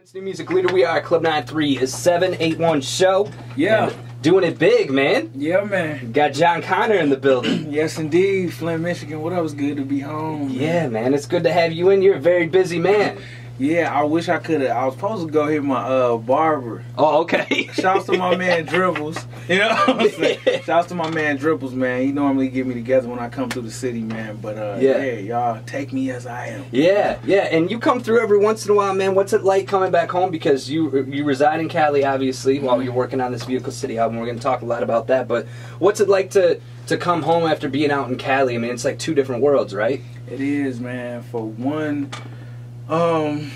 Flint's new music leader. We are Club 93 is 781 show. Yeah. Doing it big, man. Yeah, man. Got Jon Connor in the building. Yes, indeed. Flint, Michigan. What up? It's good to be home. Yeah, man. It's good to have you in. You're a very busy man. Yeah, I wish I could have. I was supposed to go hit my barber. Oh, okay. Shouts to my man Dribbles. You know what I'm saying? Shouts to my man Dribbles, man. He normally get me together when I come through the city, man. But yeah, y'all take me as I am. Yeah, yeah. And you come through every once in a while, man. What's it like coming back home? Because you reside in Cali, obviously, while you're working on this Vehicle City album. We're going to talk a lot about that. But what's it like to come home after being out in Cali? I mean, it's like two different worlds, right? It is, man. For one,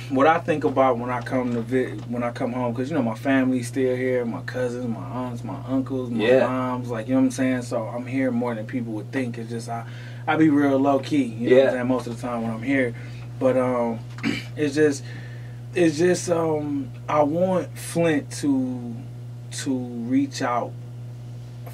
what I think about when I come home, because you know my family's still here, my cousins, my aunts, my uncles, my moms, like, you know what I'm saying. So I'm here more than people would think. It's just I be real low key, you know what I'm saying, most of the time when I'm here. But it's just I want Flint to reach out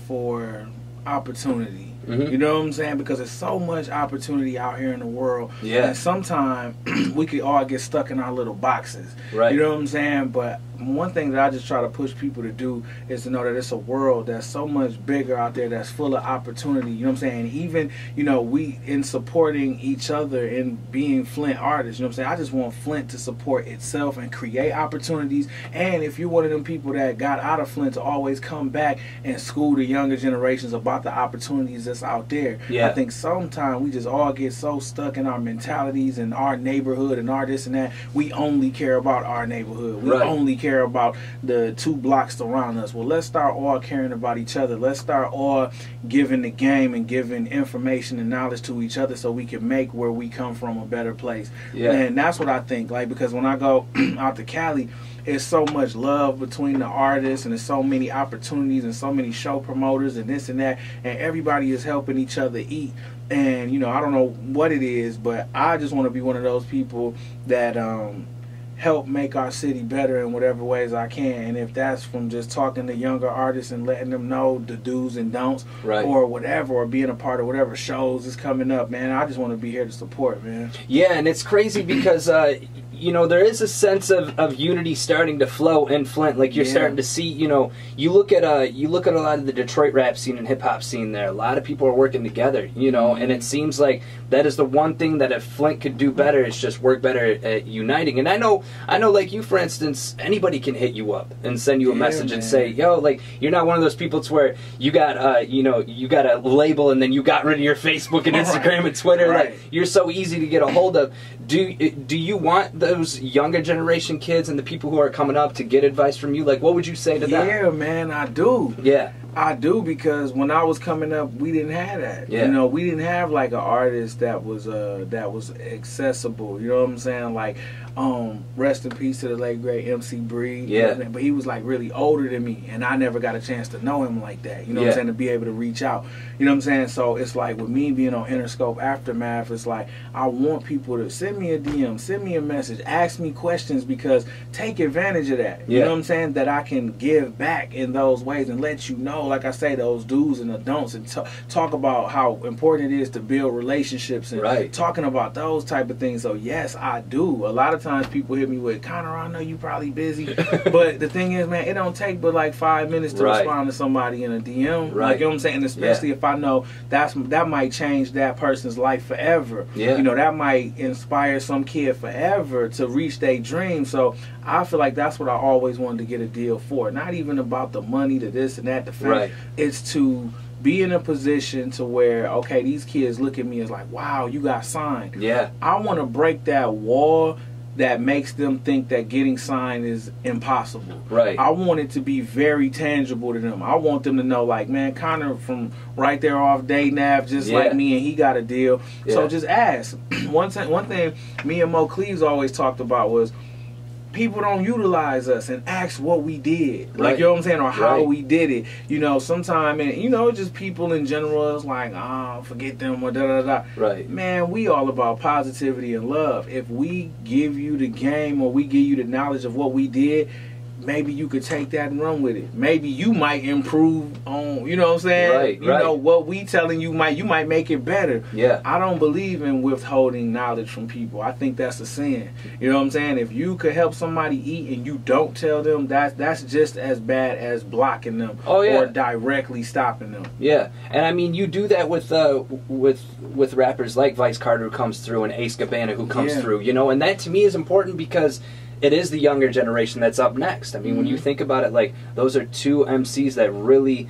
for opportunity. You know what I'm saying? Because there's so much opportunity out here in the world. Yeah. And sometimes we could all get stuck in our little boxes. Right. You know what I'm saying? But one thing that I just try to push people to do is to know that it's a world that's so much bigger out there, that's full of opportunity. You know what I'm saying? And even, you know, we in supporting each other and being Flint artists, you know what I'm saying? I just want Flint to support itself and create opportunities. And if you're one of them people that got out of Flint, to always come back and school the younger generations about the opportunities that's out there. Yeah. I think sometimes we just all get so stuck in our mentalities and our neighborhood and our this and that. We only care about our neighborhood. We only care about the 2 blocks around us. Well, let's start all caring about each other. Let's start all giving the game and giving information and knowledge to each other so we can make where we come from a better place. Yeah. And that's what I think. Like, because when I go out to Cali, it's so much love between the artists, and there's so many opportunities and so many show promoters and this and that, and everybody is helping each other eat. And, you know, I don't know what it is, but I just want to be one of those people that help make our city better in whatever ways I can. And if that's from just talking to younger artists and letting them know the do's and don'ts, or whatever, or being a part of whatever shows is coming up, man, I just want to be here to support, man. Yeah, and it's crazy because you know, there is a sense of unity starting to flow in Flint. Like, you're starting to see, you know, you look at a lot of the Detroit rap scene and hip hop scene there. A lot of people are working together, you know, and it seems like that is the one thing that if Flint could do better, is just work better at uniting. And I know, like you, for instance, anybody can hit you up and send you a message and say, yo, like, you're not one of those people to where you got, you know, you got a label and then you got rid of your Facebook and Instagram and Twitter. Like, you're so easy to get a hold of. Do you want those younger generation kids and the people who are coming up to get advice from you? Like, what would you say to them? Yeah, man, I do. Yeah. I do, because when I was coming up, we didn't have that. Yeah. You know, we didn't have like an artist that was accessible. You know what I'm saying? Like, rest in peace to the late great MC Bree. Yeah. But he was like really older than me, and I never got a chance to know him like that. You know what I'm saying? To be able to reach out. You know what I'm saying? So it's like with me being on Interscope, Aftermath, it's like I want people to send me a DM, send me a message, ask me questions, because take advantage of that. You know what I'm saying? That I can give back in those ways and let you know, like I say, those do's and the don'ts, and talk about how important it is to build relationships and talking about those type of things. So yes, I do. A lot of times people hit me with, Connor, I know you probably busy, but the thing is, man, it don't take but like 5 minutes to respond to somebody in a DM. Like, you know what I'm saying? And especially if I know that might change that person's life forever. You know, that might inspire some kid forever to reach their dream. So I feel like that's what I always wanted to get a deal for. Not even about the money, to this and that, the fact. It's to be in a position to where, okay, these kids look at me as like, wow, you got signed. Yeah. I want to break that wall that makes them think that getting signed is impossible. I want it to be very tangible to them. I want them to know, like, man, Connor from right there off Day Nav, just like me, and he got a deal. So just ask. One thing me and Mo Cleves always talked about was, people don't utilize us and ask what we did. Like, you know what I'm saying? Or how we did it. You know, sometimes, and you know, just people in general, it's like, oh, forget them, or da-da-da. Man, we all about positivity and love. If we give you the game, or we give you the knowledge of what we did, maybe you could take that and run with it. Maybe you might improve on, you know what I'm saying? Right, you know, what we telling you might make it better. Yeah. I don't believe in withholding knowledge from people. I think that's a sin. You know what I'm saying? If you could help somebody eat and you don't tell them, that's just as bad as blocking them or directly stopping them. Yeah. And I mean, you do that with rappers like Vice Carter, who comes through, and Ace Gabbana, who comes through, you know, and that to me is important because it is the younger generation that's up next. I mean, when you think about it, like, those are two MCs that really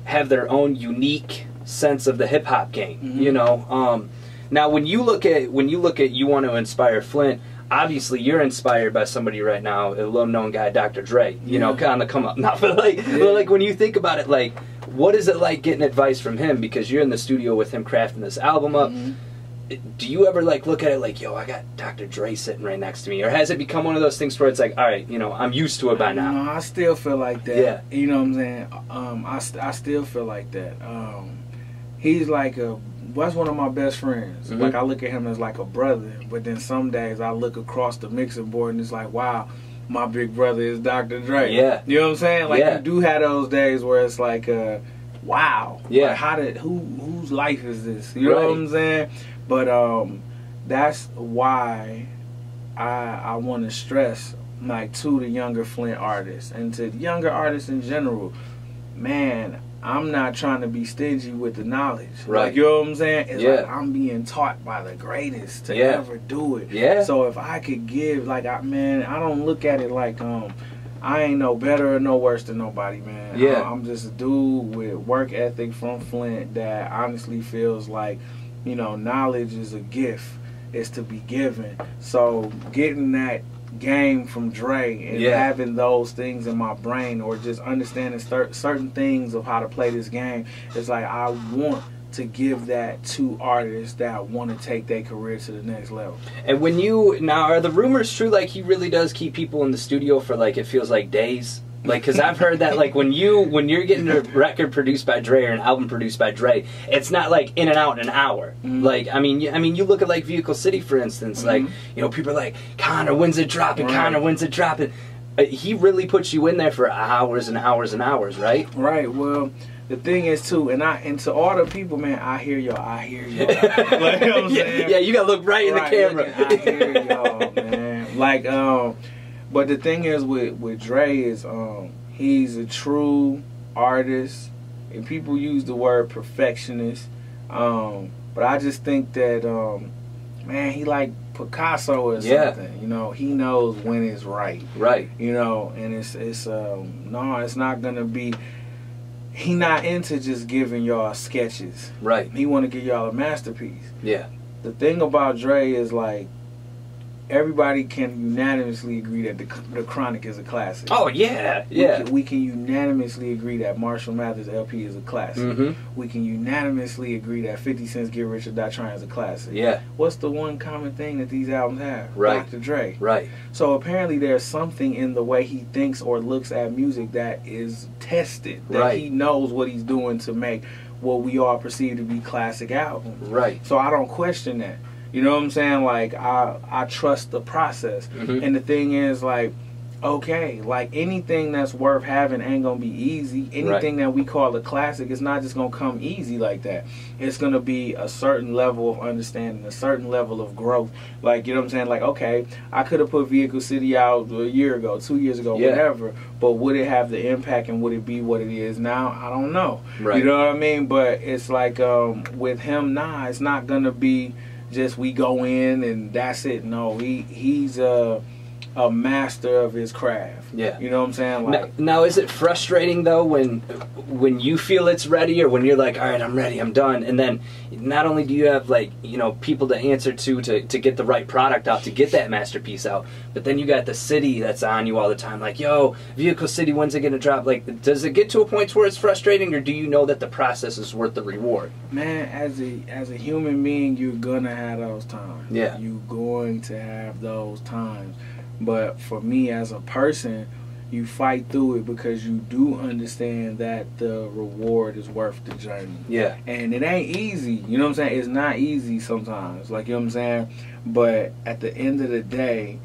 have their own unique sense of the hip hop game. You know, now when you look at you want to inspire Flint. Obviously, you're inspired by somebody right now, a little-known guy, Dr. Dre. You know, kind of come up now, but like when you think about it, like, what is it like getting advice from him? Because you're in the studio with him crafting this album up. Do you ever like look at it like, yo, I got Dr. Dre sitting right next to me, or has it become one of those things where it's like, all right, you know, I'm used to it by now? No, I still feel like that. Yeah. You know what I'm saying? I still feel like that. He's like that's one of my best friends. Like, I look at him as like a brother, but then some days I look across the mixing board and it's like, wow, my big brother is Dr. Dre. Yeah. You know what I'm saying? Like, you do have those days where it's like, wow. Yeah. Like, whose life is this? You know what I'm saying? But that's why I want to stress, like, to the younger Flint artists and to younger artists in general, man, I'm not trying to be stingy with the knowledge. Like, you know what I'm saying? It's like I'm being taught by the greatest to ever do it. So if I could give, like, I don't look at it like I ain't no better or no worse than nobody, man. I'm just a dude with work ethic from Flint that honestly feels like, you know, knowledge is a gift. It's to be given. So getting that game from Dre and having those things in my brain, or just understanding certain things of how to play this game, it's like I want to give that to artists that want to take their career to the next level. And when now, are the rumors true, like, he really does keep people in the studio for, like, it feels like days? Like, because I've heard that, like, when you're getting a record produced by Dre or an album produced by Dre, it's not like in and out in an hour. Like, I mean, you look at, like, Vehicle City, for instance. Like, you know, people are like, Connor, when's it dropping? Connor, when's it dropping? He really puts you in there for hours and hours and hours, right? Right. Well, the thing is too, and to all the people, man, I hear y'all. Like, you know what I'm saying? Yeah, you gotta look right in the camera. I hear y'all, man. Like, but the thing is with Dre is he's a true artist, and people use the word perfectionist, but I just think that man, he like Picasso or something. You know, he knows when it's right. You know, and it's no, it's not gonna be. He not into just giving y'all sketches. He want to give y'all a masterpiece. The thing about Dre is, like, everybody can unanimously agree that the Chronic is a classic. Oh, yeah. We can unanimously agree that Marshall Mathers LP is a classic. We can unanimously agree that 50 Cent's Get Rich or Die Trying is a classic. What's the one common thing that these albums have? Dr. Dre. So apparently there's something in the way he thinks or looks at music that is tested. That he knows what he's doing to make what we all perceive to be classic albums. So I don't question that. You know what I'm saying? Like, I trust the process. And the thing is, like, okay, like, anything that's worth having ain't gonna be easy. Anything that we call a classic is not just gonna come easy like that. It's gonna be a certain level of understanding, a certain level of growth. Like, you know what I'm saying? Like, okay, I could have put Vehicle City out a year ago, 2 years ago, whatever, but would it have the impact and would it be what it is now? I don't know. You know what I mean? But it's like, with him, nah, it's not gonna be just we go in and that's it. No, he's a master of his craft. You know what I'm saying? Like, now is it frustrating though when you feel it's ready, or when you're like, all right, I'm ready, I'm done, and then not only do you have, like, you know, people to answer to get the right product out, to get that masterpiece out, but then you got the city that's on you all the time, like, yo, Vehicle City, when's it gonna drop? Like, does it get to a point where it's frustrating, or do you know that the process is worth the reward? Man, as a human being, you're gonna have those times. You're going to have those times. But for me as a person, you fight through it because you do understand that the reward is worth the journey. And it ain't easy. You know what I'm saying? It's not easy sometimes. Like, you know what I'm saying? But at the end of the day,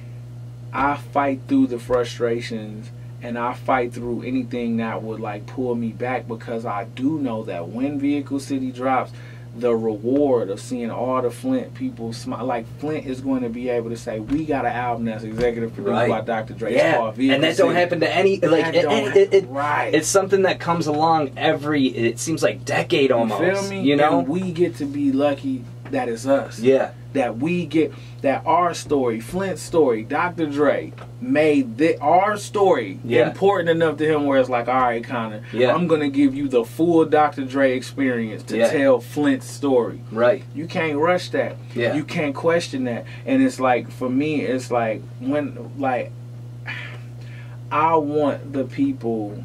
I fight through the frustrations and I fight through anything that would like pull me back, because I do know that when Vehicle City drops, the reward of seeing all the Flint people smile, like Flint is going to be able to say, we got an album that's executive produced by Dr. Dre. Yeah, it's called Vehicle and that City. don't happen to any, like, it's something that comes along every, it seems like decade almost. You feel me? You know? And we get to be lucky that it's us. Yeah. That we get, that our story, Flint's story, Dr. Dre, made our story important enough to him where it's like, all right, Connor, I'm going to give you the full Dr. Dre experience to tell Flint's story. Right. You can't rush that. Yeah. You can't question that. And it's like, for me, it's like, when, like, I want the people...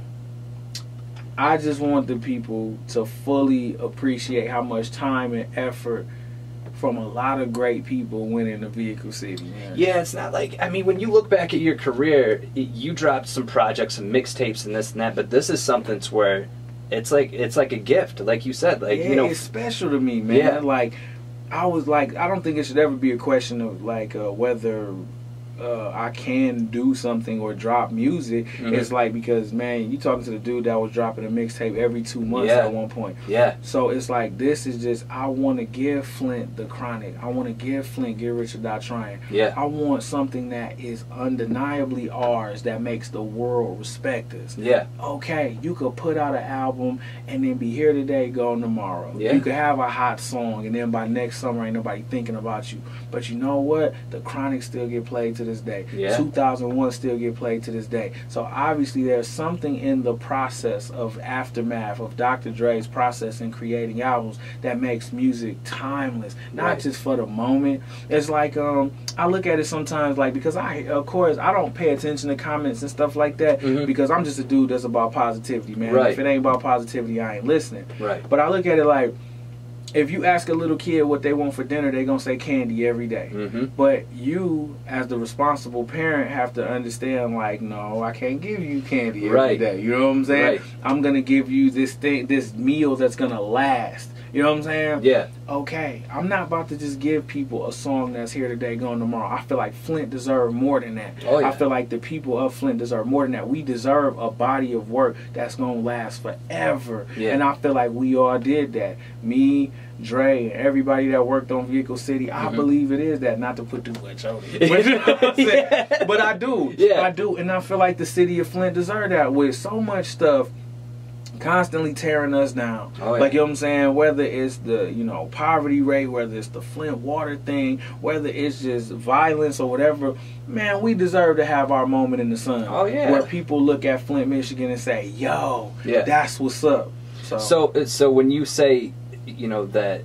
I just want the people to fully appreciate how much time and effort from a lot of great people went into Vehicle City, man. Yeah, it's not like, I mean, when you look back at your career, you dropped some projects, some mixtapes and this and that, but this is something to where it's like a gift, like you said. Like, you know, it's special to me, man. Yeah. Like, I was like, I don't think it should ever be a question of like whether I can do something or drop music. It's like, because man, you talking to the dude that was dropping a mixtape every 2 months at one point. Yeah. So it's like, this is just, I want to give Flint the chronic. I want to give Flint Get Rich or Die Trying. Yeah. I want something that is undeniably ours, that makes the world respect us. Yeah. Okay, you could put out an album and then be here today, gone tomorrow. Yeah. You could have a hot song and then by next summer ain't nobody thinking about you. But you know what? The chronic still get played to this day. Yeah. 2001 still get played to this day. So obviously there's something in the process of Aftermath, of Dr. Dre's process in creating albums, that makes music timeless, not just for the moment. It's like, I look at it sometimes like, because of course I don't pay attention to comments and stuff like that, because I'm just a dude that's about positivity, man. If it ain't about positivity, I ain't listening. Right. But I look at it like, if you ask a little kid what they want for dinner, they're going to say candy every day. But you, as the responsible parent, have to understand, like, no, I can't give you candy every day. You know what I'm saying? Right. I'm going to give you this thing, this meal that's going to last. You know what I'm saying? Yeah. Okay, I'm not about to just give people a song that's here today, gone tomorrow. I feel like Flint deserves more than that. Oh, yeah. I feel like the people of Flint deserve more than that. We deserve a body of work that's going to last forever. Yeah. And I feel like we all did that. Me, Dre, and everybody that worked on Vehicle City, I believe it is that. Not to put too much on it. But I do. Yeah. I do. And I feel like the city of Flint deserves that, with so much stuff constantly tearing us down. Like, you know what I'm saying? Whether it's the, you know, poverty rate, whether it's the Flint water thing, whether it's just violence or whatever, man, we deserve to have our moment in the sun. Where people look at Flint, Michigan and say, yo, that's what's up. So when you say, you know, that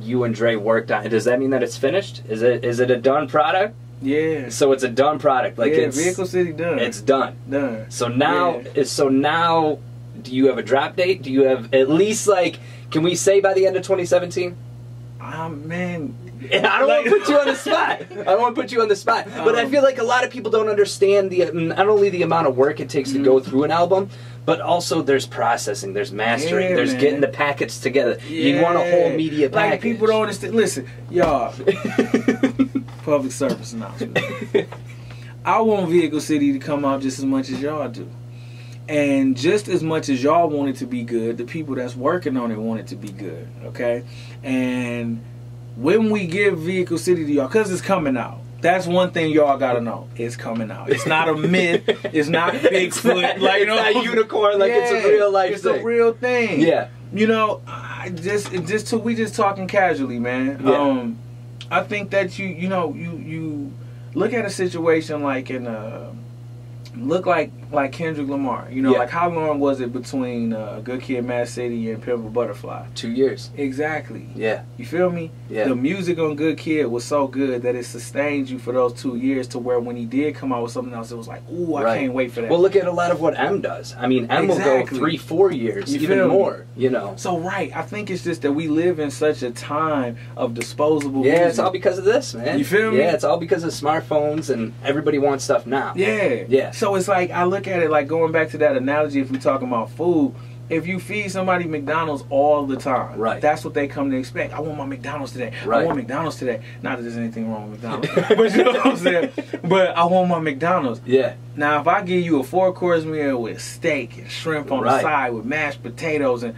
you and Dre worked on it, does that mean that it's finished? Is it a done product? Yeah. So it's a done product. Like, it's Vehicle City done. It's done. Done. So now do you have a drop date? Do you have at least, like, can we say by the end of 2017? Man, I don't want to put you on the spot. I don't want to put you on the spot. But I feel like a lot of people don't understand not only the amount of work it takes to go through an album, but also there's processing, there's mastering, there's getting the packets together. You want a whole media package. Like, people don't understand. Listen, y'all, public service announcement. I want Vehicle City to come out just as much as y'all do. And just as much as y'all want it to be good, the people that's working on it want it to be good, okay? And when we give Vehicle City to y'all, because it's coming out, that's one thing y'all gotta know. It's coming out. It's not a myth. It's not Bigfoot. Like, it's not unicorn. Like, it's a real life thing. It's a real thing. Yeah. You know, we just talking casually, man. Yeah. I think that you look at a situation like like Kendrick Lamar. You know, like, how long was it between Good Kid, Mad City and Pimp a Butterfly? 2 years. Exactly. Yeah. You feel me? Yeah. The music on Good Kid was so good that it sustained you for those 2 years, to where when he did come out with something else, it was like, ooh, I can't wait for that. Well, look at a lot of what M does. I mean, M will go 3-4 years, even more, you know. So, I think it's just that we live in such a time of disposable music. It's all because of this, man. You feel me? Yeah, it's all because of smartphones, and everybody wants stuff now. Yeah. Yeah. So it's like, I look at it like, going back to that analogy, if we're talking about food, If you feed somebody McDonald's all the time, right, that's what they come to expect. I want my McDonald's today. Right. I want McDonald's today. Not that there's anything wrong with McDonald's, but you know what I'm saying. But I want my McDonald's. Yeah. Now, if I give you a 4-course meal with steak and shrimp on the side with mashed potatoes and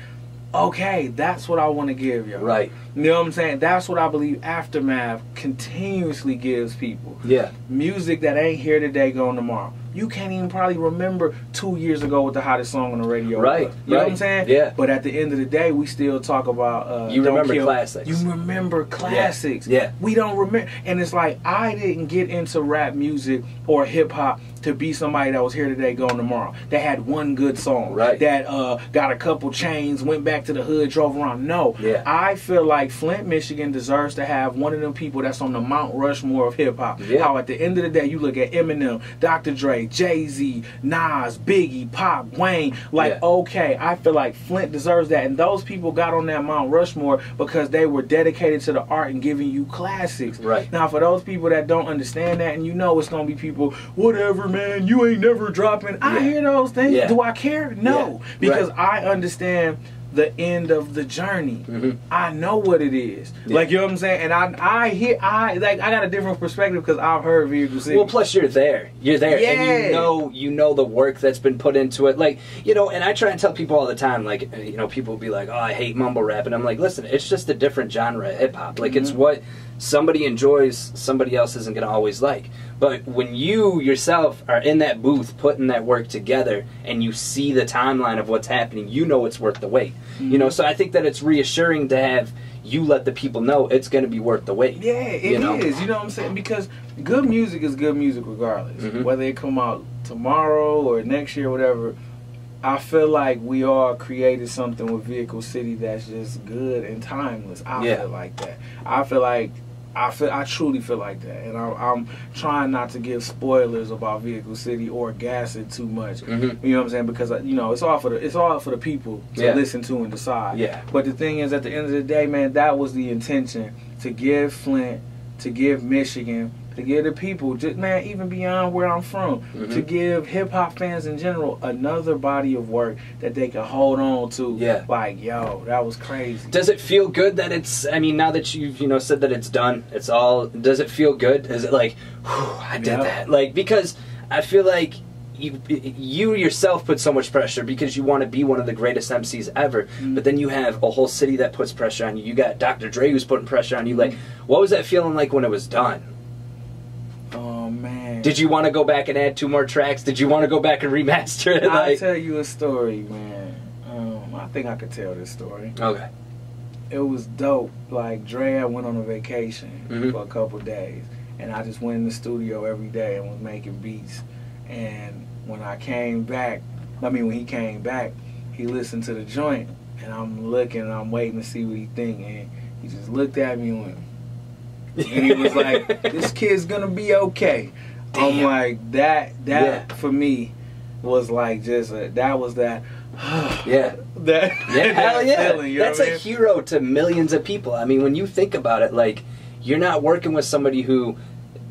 okay, that's what I want to give you. Right. You know what I'm saying? That's what I believe Aftermath continuously gives people. Yeah. Music that ain't here today, gone tomorrow. You can't even probably remember 2 years ago what the hottest song on the radio was. You know what I'm saying? Yeah. But at the end of the day, we still talk about... you remember classics. You remember classics. Yeah. We don't remember... And it's like, I didn't get into rap music or hip-hop to be somebody that was here today, gone tomorrow. That had one good song. Right. That got a couple chains, went back to the hood, drove around. No. Yeah. I feel like Flint, Michigan deserves to have one of them people that's on the Mount Rushmore of hip-hop. Yeah. How at the end of the day, you look at Eminem, Dr. Dre, Jay-Z, Nas, Biggie, Pop, Wayne. Like, okay, I feel like Flint deserves that. And those people got on that Mount Rushmore because they were dedicated to the art and giving you classics. Right. Now, for those people that don't understand that, and you know it's going to be people, whatever, man, you ain't never dropping. I hear those things. Yeah. Do I care? No. Yeah. Because I understand the end of the journey. I know what it is. Like, you know what I'm saying? And I got a different perspective because I've heard Vehicle City. Well, plus you're there. You're there. Yeah. And you know the work that's been put into it. Like, you know, and I try and tell people all the time, like, you know, people will be like, oh, I hate mumble rap. And I'm like, listen, it's just a different genre of hip hop. Like, it's what somebody enjoys, somebody else isn't going to always like. But when you yourself are in that booth putting that work together and you see the timeline of what's happening, you know it's worth the wait. You know, so I think that it's reassuring to have you let the people know it's going to be worth the wait. Yeah, it is. You know what I'm saying? Because good music is good music regardless. Whether it come out tomorrow or next year or whatever, I feel like we all created something with Vehicle City that's just good and timeless. I feel like that. I truly feel like that, and I'm trying not to give spoilers about Vehicle City or gas it too much. You know what I'm saying? Because you know it's all for the people to listen to and decide. Yeah. But the thing is, at the end of the day, man, that was the intention, to give Flint, to give Michigan, to give the people, just man, even beyond where I'm from, to give hip hop fans in general another body of work that they can hold on to. Yeah. Like, yo, that was crazy. Does it feel good that it's? I mean, now that you've said that it's done, it's all. Does it feel good? Is it like, whew, I did that? Like, because I feel like you yourself put so much pressure because you want to be one of the greatest MCs ever, but then you have a whole city that puts pressure on you. You got Dr. Dre who's putting pressure on you. Like, what was that feeling like when it was done? Oh man! Did you want to go back and add 2 more tracks? Did you want to go back and remaster it? I'll tell you a story, man. I think I could tell this story. Okay. It was dope. Like, Dre, I went on a vacation for a couple days, and I just went in the studio every day and was making beats. And when I came back, when he came back, he listened to the joint, and I'm looking and I'm waiting to see what he think, and he just looked at me and went, and he was like, this kid's gonna be okay. Damn. I'm like, that for me was like just that was that hell yeah. Feeling, that's a hero to millions of people. I mean, when you think about it, like, you're not working with somebody who,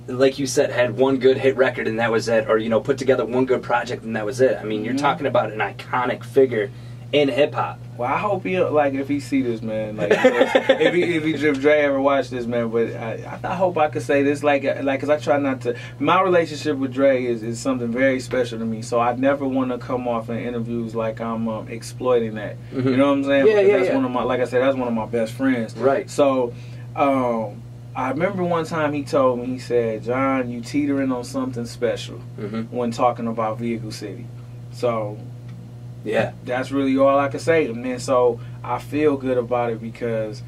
like you said, had one good hit record and that was it, or put together one good project and that was it. I mean, you're talking about an iconic figure in hip hop. Well, I hope if he see this, man, like if Dre ever watch this, man. But I hope I could say this, because I try not to. My relationship with Dre is something very special to me. So I never want to come off in interviews like I'm exploiting that. You know what I'm saying? That's one of my, like I said, that's one of my best friends. Right. So I remember one time he told me, he said, "John, you teetering on something special when talking about Vehicle City." So. Yeah, that's really all I can say. And then so I feel good about it because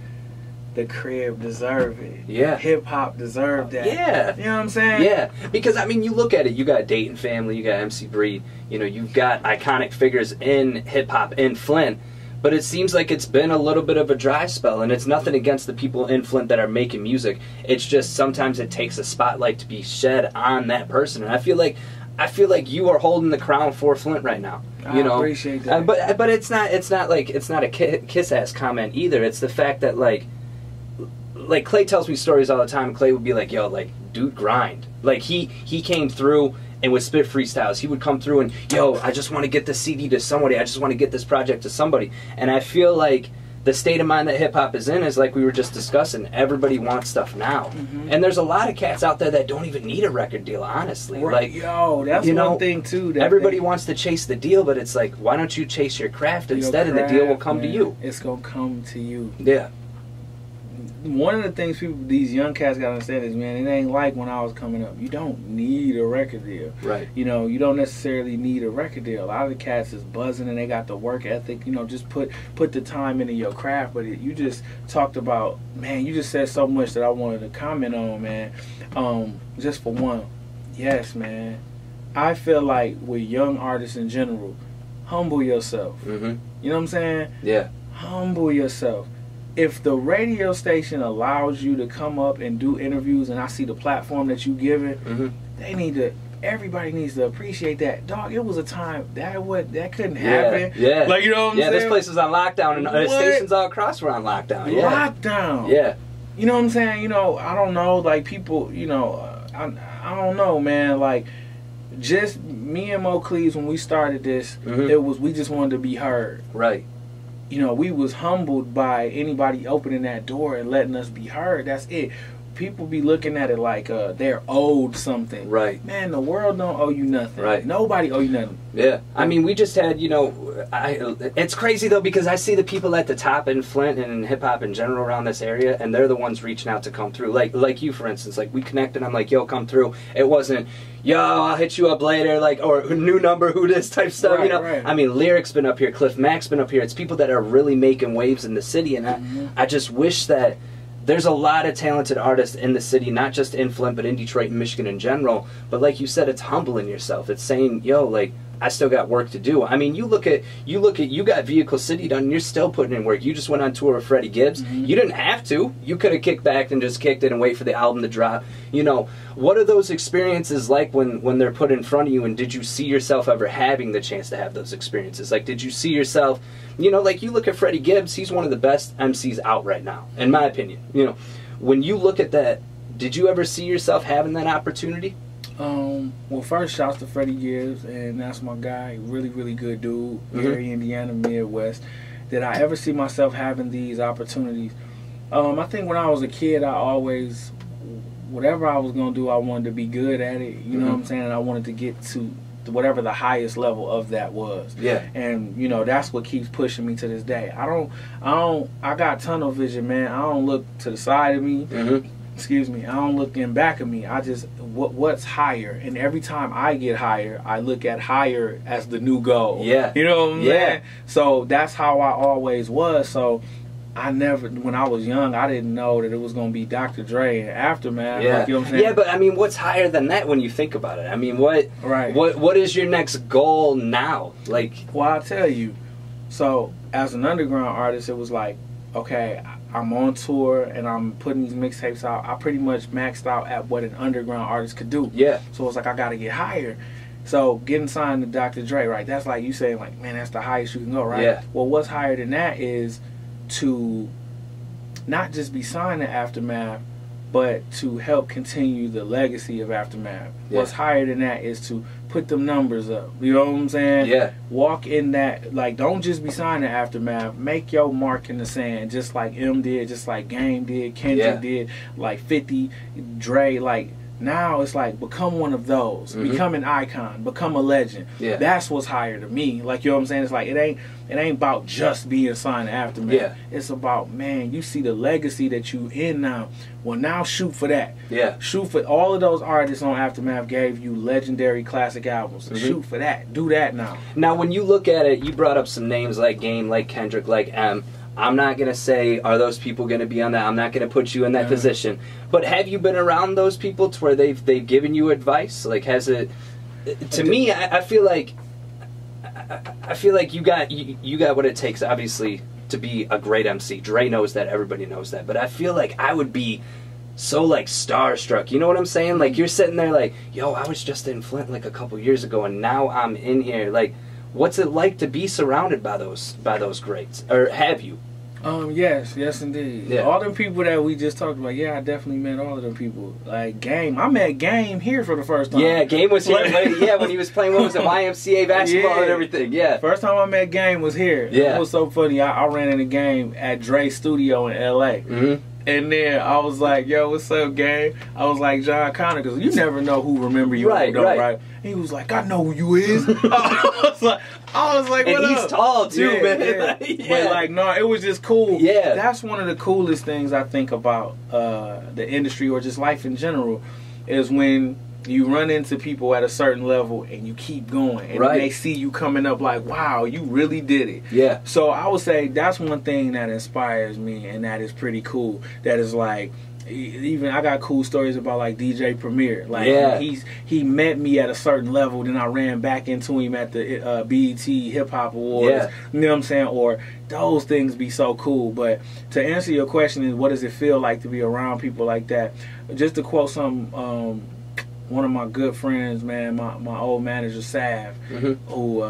the crib deserve it. Yeah, hip hop deserved that. Yeah, you know what I'm saying? Yeah, because I mean, you look at it. You got Dayton Family, you got MC Breed. You've got iconic figures in hip hop in Flint. But it seems like it's been a little bit of a dry spell, and it's nothing against the people in Flint that are making music. It's just sometimes it takes a spotlight to be shed on that person, and I feel like you are holding the crown for Flint right now. I appreciate that. But it's not a kiss ass comment either. It's the fact that like Clay tells me stories all the time. Clay would be like, "Yo, like, dude, grind." Like he came through and would spit freestyles. He would come through and, yo, I just want to get this CD to somebody. I just want to get this project to somebody. And I feel like the state of mind that hip-hop is in is like we were just discussing. Everybody wants stuff now. And there's a lot of cats out there that don't even need a record deal, honestly. Right. Like, yo, that's one thing, too. That everybody wants to chase the deal, but it's like, why don't you chase your craft instead, and the deal will come to you. It's going to come to you. Yeah. One of the things these young cats got to understand is, man, it ain't like when I was coming up. You don't need a record deal. Right. You know, you don't necessarily need a record deal. A lot of the cats is buzzing and they got the work ethic. You know, just put the time into your craft. But you just talked about, man, you just said so much that I wanted to comment on, man. Just for one, yes, man. I feel like with young artists in general, humble yourself. You know what I'm saying? Yeah. Humble yourself. If the radio station allows you to come up and do interviews, and I see the platform that you give it, everybody needs to appreciate that. Dog, it was a time that couldn't happen. Yeah. Like, you know what I'm saying? Yeah, this place was on lockdown, and stations all across were on lockdown. Yeah. Lockdown. Yeah. You know what I'm saying? You know, I don't know, like, people, you know, I don't know, man, like, just me and Mo Cleves, when we started this, we just wanted to be heard. Right. You know, we was humbled by anybody opening that door and letting us be heard. That's it. People be looking at it like they're owed something. Right. Man, the world don't owe you nothing. Right. Nobody owe you nothing. Yeah. I mean, we just had, you know, it's crazy, though, because I see the people at the top in Flint and in hip-hop in general around this area, and they're the ones reaching out to come through. Like you, for instance. Like, we connected, I'm like, yo, come through. It wasn't, yo, I'll hit you up later, like, or new number, who this type stuff, right, you know? Right. I mean, Lyric's been up here, Cliff Mack's been up here. It's people that are really making waves in the city, and I just wish that there's a lot of talented artists in the city, not just in Flint, but in Detroit and Michigan in general. But like you said, it's humbling yourself. It's saying, yo, like, I still got work to do. I mean, you got Vehicle City done, and you're still putting in work. You just went on tour with Freddie Gibbs. You didn't have to. You could have kicked back and just kicked it and wait for the album to drop. You know, what are those experiences like when they're put in front of you, and did you see yourself ever having the chance to have those experiences? Like, did you see yourself, you know, like you look at Freddie Gibbs, he's one of the best MCs out right now, in my opinion. You know, when you look at that, did you ever see yourself having that opportunity? Well, first, shouts to Freddie Gibbs, and that's my guy. Really, really good dude. Gary, Indiana, Midwest. Did I ever see myself having these opportunities? I think when I was a kid, I always, whatever I was going to do, I wanted to be good at it. You know what I'm saying? And I wanted to get to whatever the highest level of that was. Yeah. And, you know, that's what keeps pushing me to this day. I got tunnel vision, man. I don't look to the side of me. Excuse me, I don't look in back of me. I just, what's higher? And every time I get higher, I look at higher as the new goal. Yeah. You know what I'm saying? So that's how I always was. So I never, when I was young, I didn't know that it was going to be Dr. Dre and Aftermath. Yeah. Like, you know what I'm saying? Yeah, but I mean, what's higher than that when you think about it? I mean, what is your next goal now? Like, well, I'll tell you. So as an underground artist, it was like, okay, I'm on tour and I'm putting these mixtapes out. I pretty much maxed out at what an underground artist could do. Yeah. So it's like, I got to get higher. So getting signed to Dr. Dre, right? That's like you saying, like, man, that's the highest you can go, right? Yeah. Well, what's higher than that is to not just be signed to Aftermath, but to help continue the legacy of Aftermath. Yeah. What's higher than that is to put them numbers up. You know what I'm saying? Yeah. Walk in that, like, don't just be signed to Aftermath. Make your mark in the sand, just like M did, just like Game did, Kendrick did, like 50, Dre, like, now it's like, become one of those. Become an icon. Become a legend. Yeah. That's what's higher to me. Like, you know what I'm saying? It's like, it ain't about just being signed to Aftermath. Yeah. It's about, man, you see the legacy that you in now. Well, now shoot for that. Yeah. Shoot for all of those artists on Aftermath gave you legendary classic albums. Shoot for that. Do that now. Now, when you look at it, you brought up some names like Game, like Kendrick, like M. I'm not going to say, are those people going to be on that? I'm not going to put you in that position. But have you been around those people to where they've given you advice? Like, has it... To me, I feel like you got what it takes, obviously, to be a great MC. Dre knows that. Everybody knows that. But I feel like I would be so, like, starstruck. You know what I'm saying? Like, you're sitting there like, yo, I was just in Flint, like, a couple years ago, and now I'm in here. Like, what's it like to be surrounded by those greats? Or have you? Yes indeed. Yeah. All them people that we just talked about, yeah, I definitely met all of them people. Like Game, I met Game here for the first time. Yeah, Game was here. When he was playing, what was it, YMCA basketball and everything. Yeah. First time I met Game was here. Yeah. It was so funny. I ran into Game at Dre's studio in LA. And then I was like, yo, what's up, gang? I was like, Jon Connor, because you never know who remember you. Right. And he was like, I know who you is. I was like, what and he's tall, too, man. But, like, no, it was just cool. Yeah. That's one of the coolest things I think about the industry or just life in general is when you run into people at a certain level and you keep going. And then they see you coming up like, wow, you really did it. Yeah. So I would say that's one thing that inspires me and that is pretty cool. That is like, even I got cool stories about like DJ Premier. Like he met me at a certain level, then I ran back into him at the BET Hip Hop Awards. Yeah. You know what I'm saying? Or those things be so cool. But to answer your question is, what does it feel like to be around people like that? Just to quote some one of my good friends, man, my old manager, Sav, who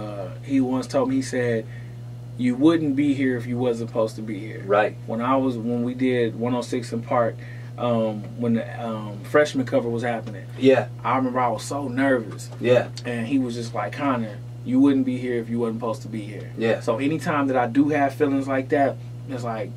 he once told me, he said, you wouldn't be here if you wasn't supposed to be here. Right. When we did 106 in Park, when the freshman cover was happening. Yeah. I remember I was so nervous. Yeah. And he was just like, Connor, you wouldn't be here if you wasn't supposed to be here. Yeah. So anytime that I do have feelings like that, it's like,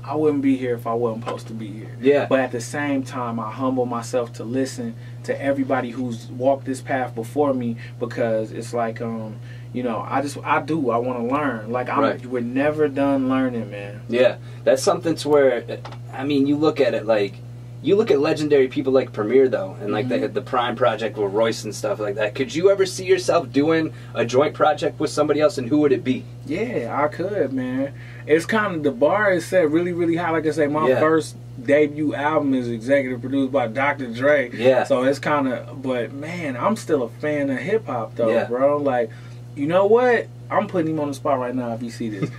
I wouldn't be here if I wasn't supposed to be here. Yeah. But at the same time, I humble myself to listen to everybody who's walked this path before me, because it's like, you know, I want to learn. Like, we're never done learning, man. Yeah. That's something to where, I mean, you look at it like, you look at legendary people like Premier, though, and like the Prime project with Royce and stuff like that. Could you ever see yourself doing a joint project with somebody else, and who would it be? Yeah, I could, man. It's kind of, the bar is set really, really high. Like I say, my first debut album is executive produced by Dr. Dre. Yeah. So it's kind of, but man, I'm still a fan of hip hop, though, bro. Like, you know what? I'm putting him on the spot right now if you see this.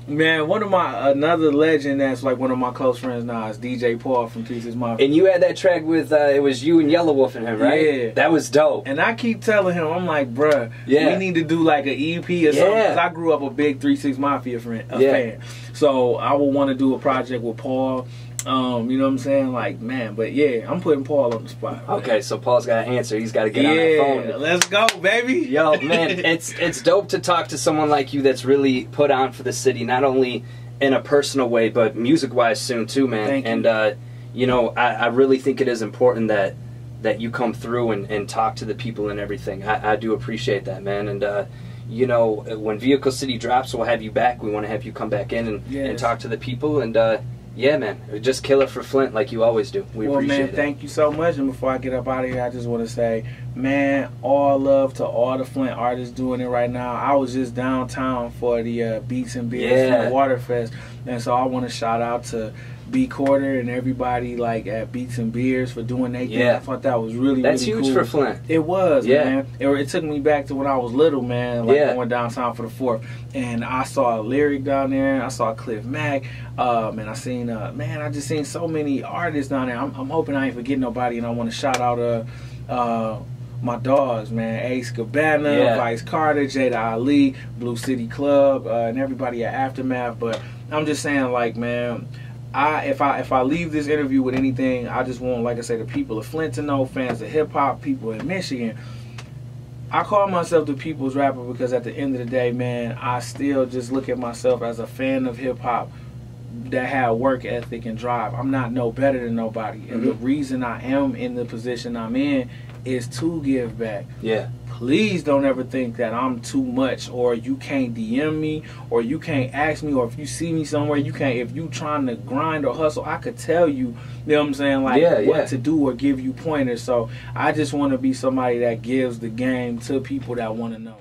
Man, another legend that's like one of my close friends now is DJ Paul from Three Six Mafia. And you had that track with, it was you and Yellow Wolf and him, right? Yeah. That was dope. And I keep telling him, I'm like, bruh, we need to do like an EP or something. Because I grew up a big 3 6 Mafia fan. So I would want to do a project with Paul. You know what I'm saying? Like, man, but yeah, I'm putting Paul on the spot. Okay, man. So Paul's got to answer. He's got to get on that phone. Let's go, baby. Yo, man, it's dope to talk to someone like you that's really put on for the city, not only in a personal way, but music-wise soon, too, man. Thank you. And, you know, I really think it is important that you come through and talk to the people and everything. I do appreciate that, man. And, you know, when Vehicle City drops, we'll have you back. We want to have you come back in and talk to the people. And, yeah, man, just kill it for Flint like you always do. We appreciate it. Thank you so much. And before I get up out of here, I just want to say, man, all love to all the Flint artists doing it right now. I was just downtown for the Beats and Beers Flint Waterfest, and so I want to shout out to B Quarter and everybody like at Beats and Beers for doing their thing. I thought that was really, really cool. That's huge for Flint. It was, man. It took me back to when I was little, man, like going downtown for the 4th. And I saw Lyric down there. I saw Cliff Mack. And I seen, man, I just seen so many artists down there. I'm hoping I ain't forgetting nobody. And I want to shout out my dogs, man. Ace Cabana, Vice Carter, Jada Ali, Blue City Club, and everybody at Aftermath. But I'm just saying, like, man, if I leave this interview with anything, I just want, like I say, the people of Flint to know, fans of hip hop, people in Michigan. I call myself the people's rapper because at the end of the day, man, I still just look at myself as a fan of hip hop that have work ethic and drive. I'm not no better than nobody, and the reason I am in the position I'm in is to give back. Yeah. Please don't ever think that I'm too much, or you can't DM me, or you can't ask me, or if you see me somewhere, you can't. If you trying to grind or hustle, I could tell you, you know what I'm saying, like what to do or give you pointers. So I just want to be somebody that gives the game to people that want to know.